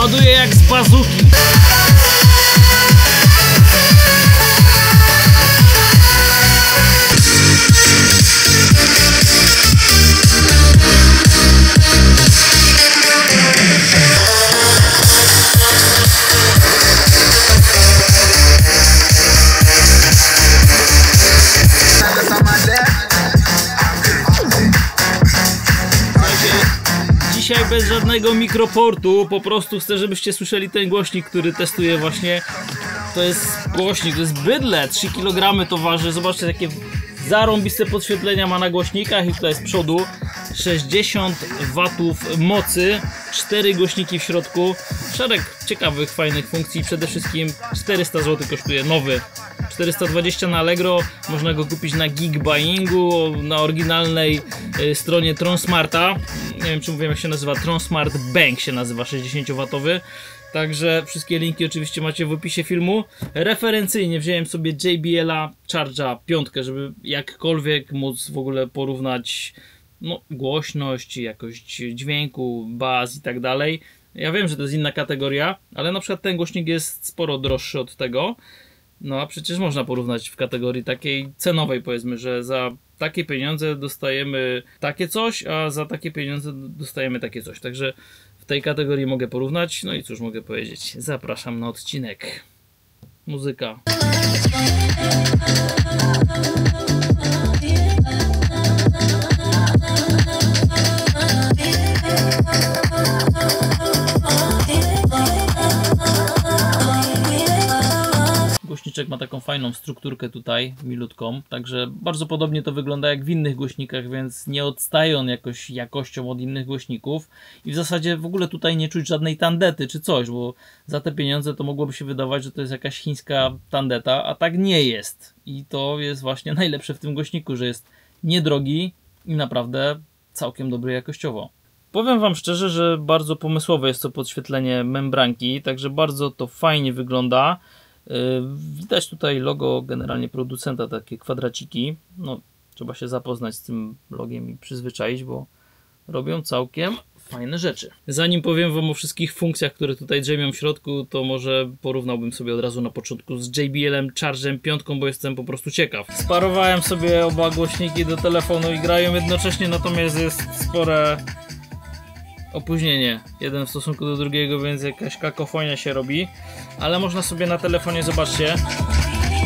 ładuje jak z bazuki. Dzisiaj bez żadnego mikroportu, po prostu chcę, żebyście słyszeli ten głośnik, który testuję właśnie. To jest głośnik, to jest bydle, 3 kg to waży, zobaczcie jakie zarąbiste podświetlenia ma na głośnikach i tutaj z przodu 60 watów mocy, 4 głośniki w środku, szereg ciekawych, fajnych funkcji, przede wszystkim 400 zł kosztuje nowy. 420 na Allegro, można go kupić na Geekbuyingu, na oryginalnej stronie Tronsmarta. Nie wiem czy mówiłem jak się nazywa, Tronsmart Bank się nazywa, 60W. Także wszystkie linki oczywiście macie w opisie filmu. Referencyjnie wziąłem sobie JBL-a Charge'a 5, żeby jakkolwiek móc w ogóle porównać no, głośność, jakość dźwięku, baz i tak dalej. Ja wiem, że to jest inna kategoria, ale na przykład ten głośnik jest sporo droższy od tego. No a przecież można porównać w kategorii takiej cenowej, powiedzmy, że za takie pieniądze dostajemy takie coś, a za takie pieniądze dostajemy takie coś. Także w tej kategorii mogę porównać. No i cóż mogę powiedzieć. Zapraszam na odcinek. Muzyka. Głośniczek ma taką fajną strukturkę tutaj, milutką, także bardzo podobnie to wygląda jak w innych głośnikach, więc nie odstaje on jakoś jakością od innych głośników i w zasadzie w ogóle tutaj nie czuć żadnej tandety czy coś, bo za te pieniądze to mogłoby się wydawać, że to jest jakaś chińska tandeta, a tak nie jest i to jest właśnie najlepsze w tym głośniku, że jest niedrogi i naprawdę całkiem dobry jakościowo. Powiem wam szczerze, że bardzo pomysłowe jest to podświetlenie membranki, także bardzo to fajnie wygląda. Widać tutaj logo generalnie producenta, takie kwadraciki. No, trzeba się zapoznać z tym logiem i przyzwyczaić, bo robią całkiem fajne rzeczy. Zanim powiem wam o wszystkich funkcjach, które tutaj drzemią w środku, to może porównałbym sobie od razu na początku z JBL-em Charge'em 5, bo jestem po prostu ciekaw. Sparowałem sobie oba głośniki do telefonu i grają jednocześnie, natomiast jest spore opóźnienie jeden w stosunku do drugiego, więc jakaś kakofonia się robi, ale można sobie na telefonie, zobaczcie,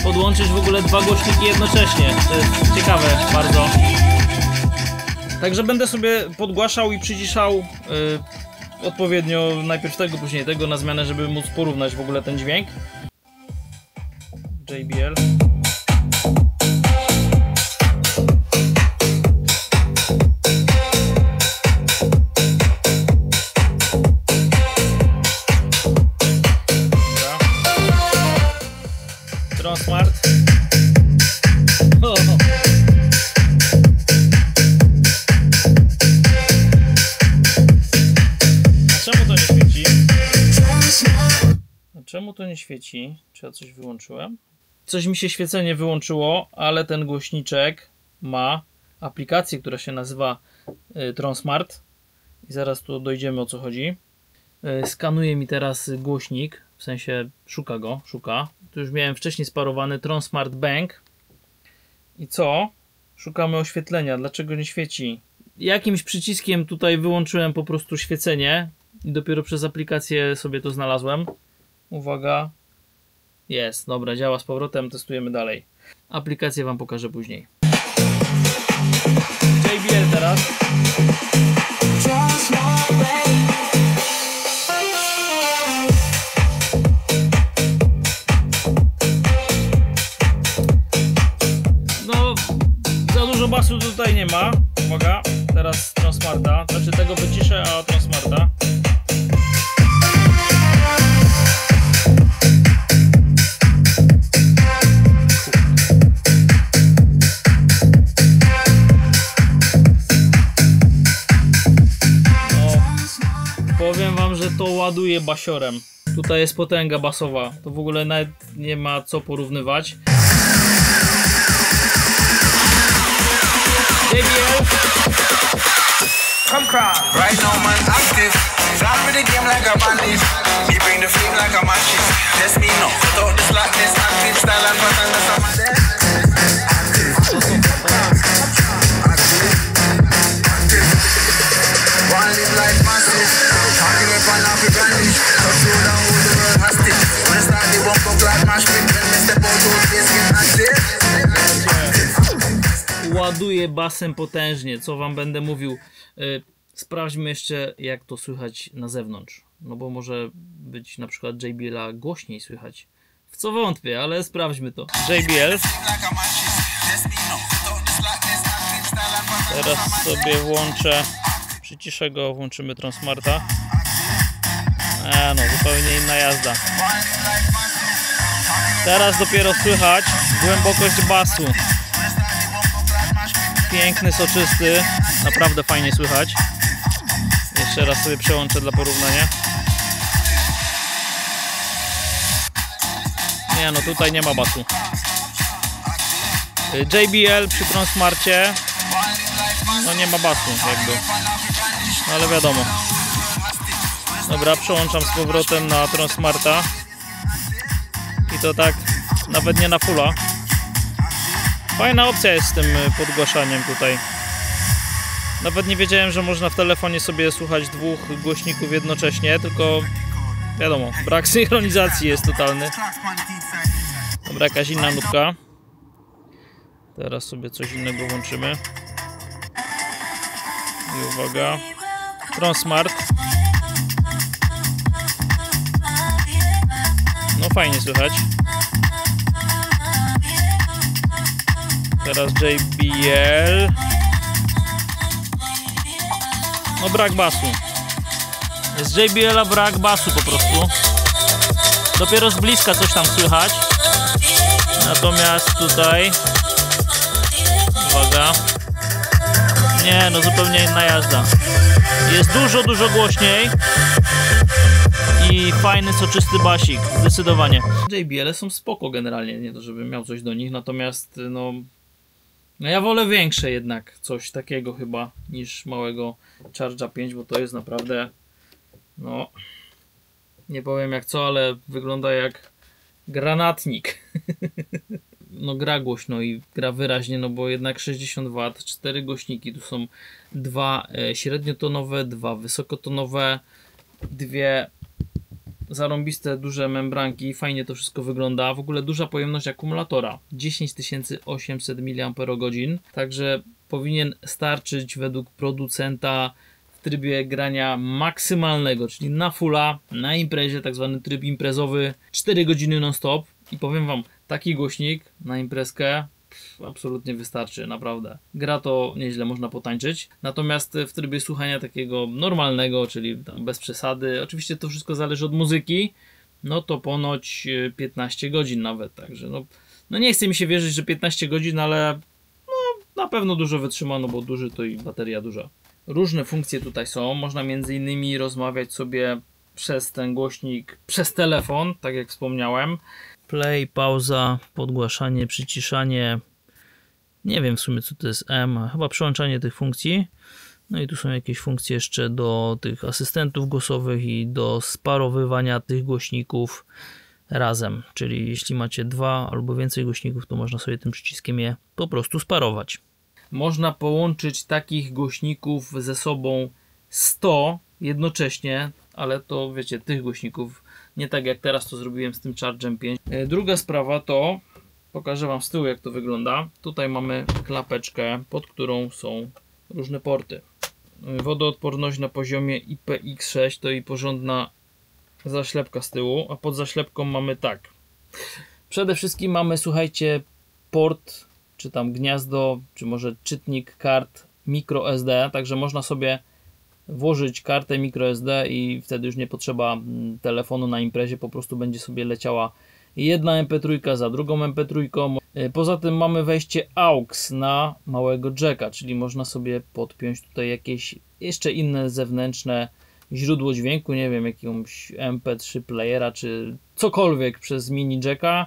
podłączyć w ogóle dwa głośniki jednocześnie. To jest ciekawe bardzo. Także będę sobie podgłaszał i przyciszał odpowiednio najpierw tego, później tego na zmianę, żeby móc porównać w ogóle ten dźwięk. JBL. Tronsmart. Oh. A czemu to nie świeci? A czemu to nie świeci? Czy ja coś wyłączyłem? Coś mi się świecenie wyłączyło, ale ten głośniczek ma aplikację, która się nazywa Tronsmart. I zaraz tu dojdziemy, o co chodzi. Skanuje mi teraz głośnik, w sensie szuka. Tu już miałem wcześniej sparowany Tronsmart Bank. I co? Szukamy oświetlenia. Dlaczego nie świeci? Jakimś przyciskiem tutaj wyłączyłem po prostu świecenie i dopiero przez aplikację sobie to znalazłem. Uwaga. Jest, dobra, działa z powrotem, testujemy dalej. Aplikację wam pokażę później. JBL teraz. No, za dużo basu tutaj nie ma. Uwaga, teraz Tronsmarta. Znaczy tego wyciszę, a Tronsmarta. Powiem wam, że to ładuje basiorem. Tutaj jest potęga basowa. To w ogóle nawet nie ma co porównywać. JBL. Come cry, right now man active. Fly with the game like a bandit. Ładuję basem potężnie, co wam będę mówił. Sprawdźmy jeszcze, jak to słychać na zewnątrz. No bo może być na przykład JBL-a głośniej słychać. W co wątpię, ale sprawdźmy to. JBL. Teraz sobie włączę, przyciszę go, włączymy Transmarta. No, zupełnie inna jazda. Teraz dopiero słychać głębokość basu. Piękny, soczysty, naprawdę fajnie słychać. Jeszcze raz sobie przełączę dla porównania. Nie no, tutaj nie ma basu. JBL przy Transmarcie, no nie ma basu jakby, no ale wiadomo. Dobra, przełączam z powrotem na Transmarta. I to tak, nawet nie na fulla. Fajna opcja jest z tym podgłaszaniem tutaj. Nawet nie wiedziałem, że można w telefonie sobie słuchać dwóch głośników jednocześnie, tylko wiadomo, brak synchronizacji jest totalny. Dobra, jakaś inna nutka. Teraz sobie coś innego włączymy. I uwaga. Transmart. No fajnie słychać. Teraz JBL. No brak basu. Z JBL-a brak basu po prostu. Dopiero z bliska coś tam słychać. Natomiast tutaj... Uwaga. Nie, no zupełnie inna jazda. Jest dużo głośniej. I fajny, soczysty basik. Zdecydowanie. JBL-e są spoko generalnie. Nie to, żebym miał coś do nich. Natomiast no ja wolę większe jednak coś takiego chyba niż małego Charge'a 5, bo to jest naprawdę, no nie powiem jak co, ale wygląda jak granatnik. No gra głośno i gra wyraźnie, no bo jednak 60 W, 4 głośniki, tu są 2 średniotonowe, 2 wysokotonowe, 2 zarąbiste duże membranki, fajnie to wszystko wygląda. W ogóle duża pojemność akumulatora, 10800 mAh, także powinien starczyć według producenta w trybie grania maksymalnego, czyli na fulla, na imprezie, tak zwany tryb imprezowy, 4 godziny non stop. I powiem wam, taki głośnik na imprezkę absolutnie wystarczy, naprawdę. Gra to nieźle, można potańczyć. Natomiast w trybie słuchania takiego normalnego, czyli tam bez przesady, oczywiście to wszystko zależy od muzyki, no to ponoć 15 godzin nawet, także no nie chce mi się wierzyć, że 15 godzin, ale no na pewno dużo wytrzyma, no bo duży to i bateria duża. Różne funkcje tutaj są, można między innymi rozmawiać sobie przez ten głośnik, przez telefon, tak jak wspomniałem. Play, pauza, podgłaszanie, przyciszanie. Nie wiem w sumie co to jest M, chyba przełączanie tych funkcji. No i tu są jakieś funkcje jeszcze do tych asystentów głosowych i do sparowywania tych głośników razem. Czyli jeśli macie 2 albo więcej głośników, to można sobie tym przyciskiem je po prostu sparować. Można połączyć takich głośników ze sobą 100 jednocześnie, ale to wiecie, tych głośników, nie tak jak teraz to zrobiłem z tym Charge'em 5. Druga sprawa to, pokażę wam z tyłu jak to wygląda. Tutaj mamy klapeczkę, pod którą są różne porty. Wodoodporność na poziomie IPX6 to i porządna zaślepka z tyłu, a pod zaślepką mamy tak. Przede wszystkim mamy, słuchajcie, port, czy tam gniazdo, czy może czytnik kart microSD, także można sobie włożyć kartę microSD i wtedy już nie potrzeba telefonu na imprezie, po prostu będzie sobie leciała jedna MP3 za drugą MP3. Poza tym mamy wejście AUX na małego jacka, czyli można sobie podpiąć tutaj jakieś jeszcze inne zewnętrzne źródło dźwięku, nie wiem, jakąś MP3 playera czy cokolwiek przez mini jacka.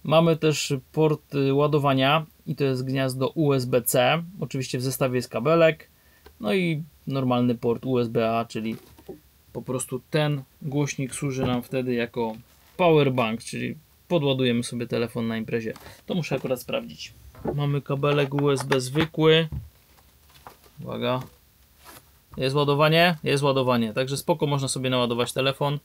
Mamy też port ładowania i to jest gniazdo USB-C, oczywiście w zestawie jest kabelek, no i normalny port USB-A, czyli Po prostu ten głośnik służy nam wtedy jako powerbank, czyli podładujemy sobie telefon na imprezie. To muszę akurat sprawdzić. Mamy kabelek USB zwykły. Uwaga. Jest ładowanie? Jest ładowanie. Także spoko, można sobie naładować telefon.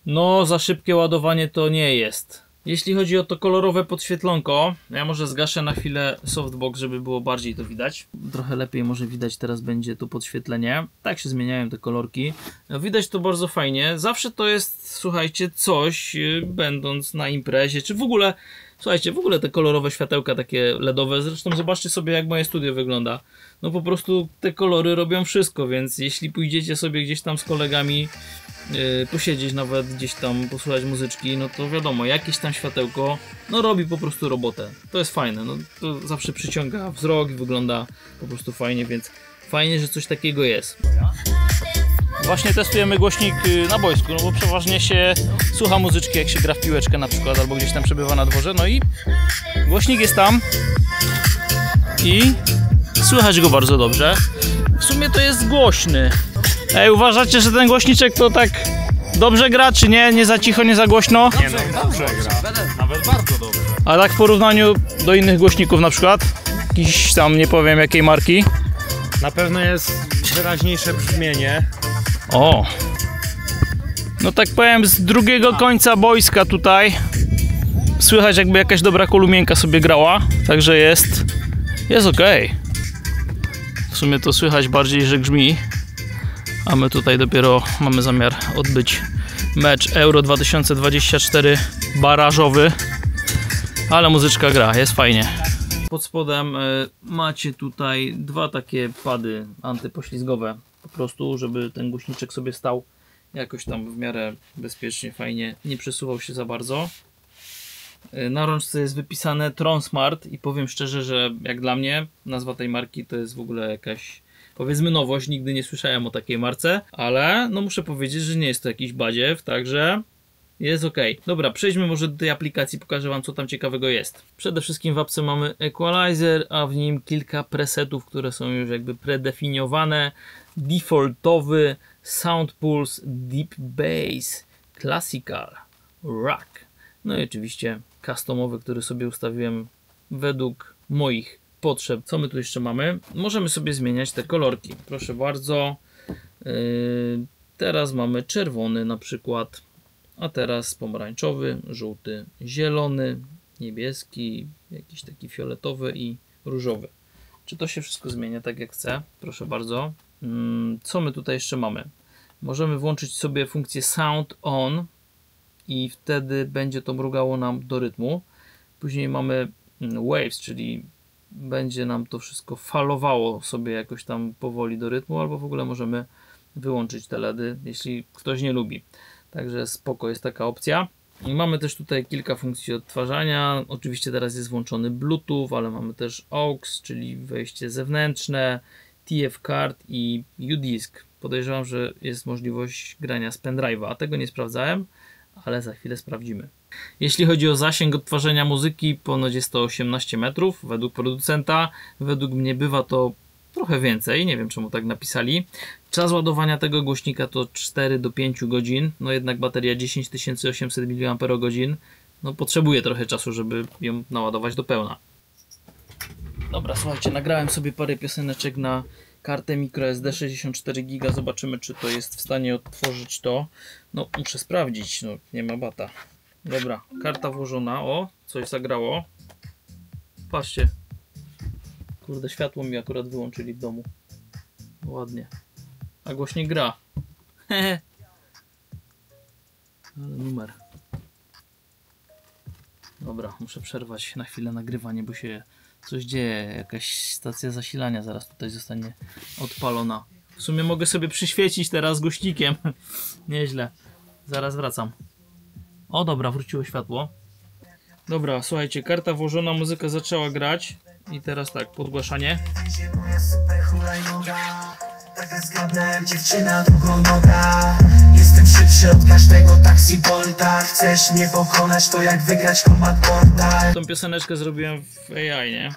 No, za szybkie ładowanie to nie jest. Jeśli chodzi o to kolorowe podświetlonko, ja może zgaszę na chwilę softbox, żeby było bardziej to widać. Trochę lepiej może widać teraz będzie to podświetlenie. Tak się zmieniają te kolorki. Widać to bardzo fajnie. Zawsze to jest, słuchajcie, coś, będąc na imprezie, czy w ogóle, słuchajcie, w ogóle te kolorowe światełka takie LEDowe. Zresztą zobaczcie sobie, jak moje studio wygląda. No po prostu te kolory robią wszystko, więc jeśli pójdziecie sobie gdzieś tam z kolegami posiedzieć, nawet gdzieś tam posłuchać muzyczki, no to wiadomo, jakieś tam światełko no robi po prostu robotę. To jest fajne, no to zawsze przyciąga wzrok i wygląda po prostu fajnie, więc fajnie, że coś takiego jest. Właśnie testujemy głośnik na boisku, no bo przeważnie się słucha muzyczki, jak się gra w piłeczkę na przykład, albo gdzieś tam przebywa na dworze, no i głośnik jest tam i słychać go bardzo dobrze. W sumie to jest głośny. Ej, uważacie, że ten głośniczek to tak dobrze gra, czy nie? Nie za cicho, nie za głośno? Nie no, dobrze gra. Nawet bardzo dobrze. A tak w porównaniu do innych głośników na przykład? Jakiś tam, nie powiem jakiej marki. Na pewno jest wyraźniejsze brzmienie. O! No tak powiem, z drugiego końca boiska tutaj słychać, jakby jakaś dobra kolumienka sobie grała. Także jest ok. W sumie to słychać bardziej, że grzmi. A my tutaj dopiero mamy zamiar odbyć mecz Euro 2024 barażowy. Ale muzyczka gra, jest fajnie. Pod spodem macie tutaj dwa takie pady antypoślizgowe. Po prostu, żeby ten głośniczek sobie stał jakoś tam w miarę bezpiecznie, fajnie, nie przesuwał się za bardzo. Na rączce jest wypisane Tronsmart i powiem szczerze, że jak dla mnie nazwa tej marki to jest w ogóle jakaś, powiedzmy, nowość. Nigdy nie słyszałem o takiej marce, ale no muszę powiedzieć, że nie jest to jakiś badziew, także jest ok. Dobra, przejdźmy może do tej aplikacji, pokażę wam, co tam ciekawego jest. Przede wszystkim w apce mamy equalizer, a w nim kilka presetów, które są już jakby predefiniowane. Defaultowy Sound Pulse, Deep Bass, Classical, Rock. No i oczywiście customowy, który sobie ustawiłem według moich potrzeb. Co my tu jeszcze mamy? Możemy sobie zmieniać te kolorki. Proszę bardzo. Teraz mamy czerwony na przykład, a teraz pomarańczowy, żółty, zielony, niebieski, jakiś taki fioletowy i różowy. Czy to się wszystko zmienia tak jak chcę? Proszę bardzo. Co my tutaj jeszcze mamy? Możemy włączyć sobie funkcję Sound On i wtedy będzie to mrugało nam do rytmu. Później mamy Waves, czyli będzie nam to wszystko falowało sobie jakoś tam powoli do rytmu, albo w ogóle możemy wyłączyć te LEDy, jeśli ktoś nie lubi. Także spoko, jest taka opcja. I mamy też tutaj kilka funkcji odtwarzania. Oczywiście teraz jest włączony Bluetooth, ale mamy też AUX, czyli wejście zewnętrzne, TF card i U-Disk. Podejrzewam, że jest możliwość grania z pendrive'a, a tego nie sprawdzałem, ale za chwilę sprawdzimy. Jeśli chodzi o zasięg odtwarzania muzyki, ponoć jest to 18 metrów według producenta. Według mnie bywa to trochę więcej, nie wiem czemu tak napisali. Czas ładowania tego głośnika to 4 do 5 godzin, no jednak bateria 10800 mAh, no potrzebuje trochę czasu, żeby ją naładować do pełna. Dobra, słuchajcie, nagrałem sobie parę pioseneczek na kartę microSD 64 GB, zobaczymy, czy to jest w stanie odtworzyć to. No muszę sprawdzić, no nie ma bata. Dobra, karta włożona, o, coś zagrało. Patrzcie. Kurde, światło mi akurat wyłączyli w domu. Ładnie. A głośnik gra. Hehe. Ale numer. Dobra, muszę przerwać na chwilę nagrywanie, bo się coś dzieje. Jakaś stacja zasilania zaraz tutaj zostanie odpalona. W sumie mogę sobie przyświecić teraz głośnikiem. Nieźle. Zaraz wracam. O dobra, wróciło światło. Dobra, słuchajcie, karta włożona, muzyka zaczęła grać. I teraz tak, podgłaszanie. Taka zgadnąłem, dziewczyna drugonoga. Jestem szybszy od każdego taxi bolta. Chcesz mnie pokonać, to jak wygrać Combat Portal. Tą pioseneczkę zrobiłem w AI, nie?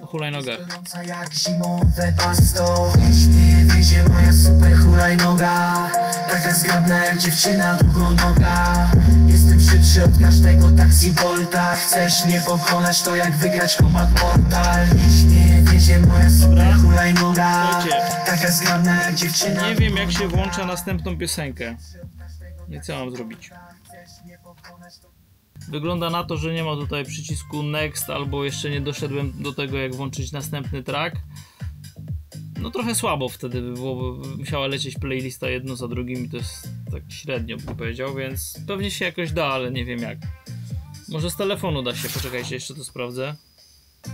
o hulajnogach. Jak zimowe pasto, nie wiezie moja super hulajnoga. Taka zgrabna jak dziewczyna długonoga. Jestem szybszy od każdego taxi Bolta. Chcesz mnie pokonać, to jak wygrać Combat Mortal. Nie wiezie moja super hulajnoga. Taka zgrabna jak dziewczyna. Nie wiem, jak się włącza następną piosenkę. Nie co mam zrobić. Wygląda na to, że nie ma tutaj przycisku next, albo jeszcze nie doszedłem do tego, jak włączyć następny track. No trochę słabo wtedy by było, by musiała lecieć playlista jedno za drugim i to jest tak średnio, bym powiedział, więc pewnie się jakoś da, ale nie wiem jak. Może z telefonu da się, poczekajcie, jeszcze to sprawdzę.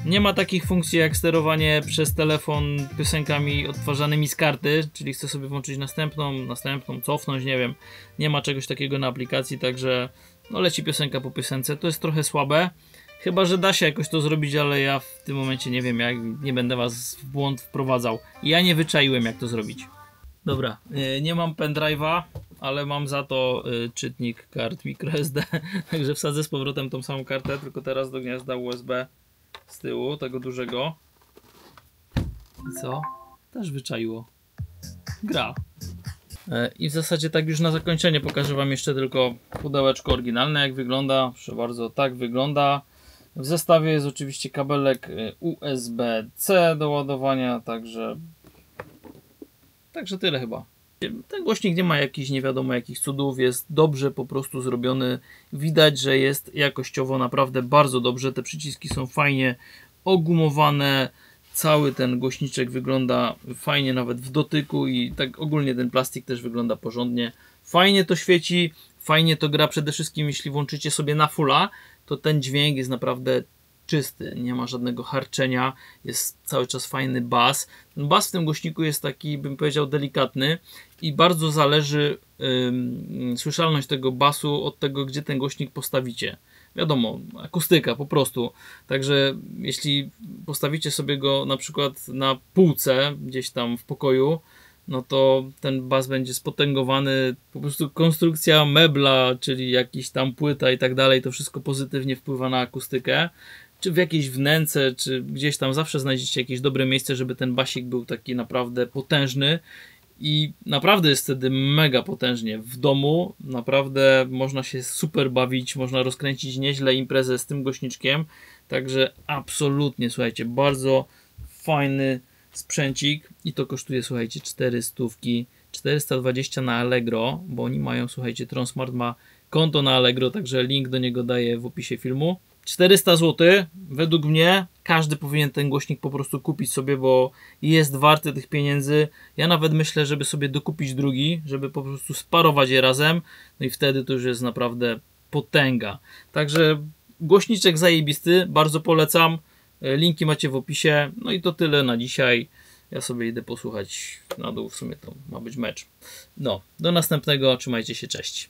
Nie ma takich funkcji jak sterowanie przez telefon piosenkami odtwarzanymi z karty, czyli chcę sobie włączyć następną, cofnąć, nie wiem. Nie ma czegoś takiego na aplikacji, także no leci piosenka po piosence. To jest trochę słabe, chyba że da się jakoś to zrobić, ale ja w tym momencie nie wiem jak, nie będę was w błąd wprowadzał. Ja nie wyczaiłem, jak to zrobić. Dobra, nie mam pendrive'a, ale mam za to czytnik kart microSD, także wsadzę z powrotem tą samą kartę, tylko teraz do gniazda USB z tyłu, tego dużego. I co? Też wyczaiło. Gra. I w zasadzie tak już na zakończenie pokażę wam jeszcze tylko pudełeczko oryginalne, jak wygląda. Proszę bardzo, tak wygląda. W zestawie jest oczywiście kabelek USB-C do ładowania, także tyle chyba. Ten głośnik nie ma jakichś nie wiadomo jakich cudów, jest dobrze po prostu zrobiony. Widać, że jest jakościowo naprawdę bardzo dobrze. Te przyciski są fajnie ogumowane. Cały ten głośniczek wygląda fajnie nawet w dotyku i tak ogólnie ten plastik też wygląda porządnie. Fajnie to świeci, fajnie to gra. Przede wszystkim jeśli włączycie sobie na fulla, to ten dźwięk jest naprawdę czysty, nie ma żadnego harczenia, jest cały czas fajny bas. Ten bas w tym głośniku jest taki, bym powiedział, delikatny i bardzo zależy słyszalność tego basu od tego, gdzie ten głośnik postawicie. Wiadomo, akustyka po prostu. Także jeśli postawicie sobie go na przykład na półce, gdzieś tam w pokoju, no to ten bas będzie spotęgowany, po prostu konstrukcja mebla, czyli jakiś tam płyta i tak dalej, to wszystko pozytywnie wpływa na akustykę. Czy w jakiejś wnęce, czy gdzieś tam zawsze znajdziecie jakieś dobre miejsce, żeby ten basik był taki naprawdę potężny. I naprawdę jest wtedy mega potężnie. W domu naprawdę można się super bawić, można rozkręcić nieźle imprezę z tym głośniczkiem. Także absolutnie, słuchajcie, bardzo fajny sprzęcik i to kosztuje, słuchajcie, 400, 420 na Allegro, bo oni mają, słuchajcie, Tronsmart ma konto na Allegro, także link do niego daję w opisie filmu. 400 zł, według mnie każdy powinien ten głośnik po prostu kupić sobie, bo jest warty tych pieniędzy. Ja nawet myślę, żeby sobie dokupić drugi, żeby po prostu sparować je razem, no i wtedy to już jest naprawdę potęga. Także głośniczek zajebisty, bardzo polecam. Linki macie w opisie. No i to tyle na dzisiaj. Ja sobie idę posłuchać na dół, w sumie to ma być mecz. No, do następnego, trzymajcie się, cześć.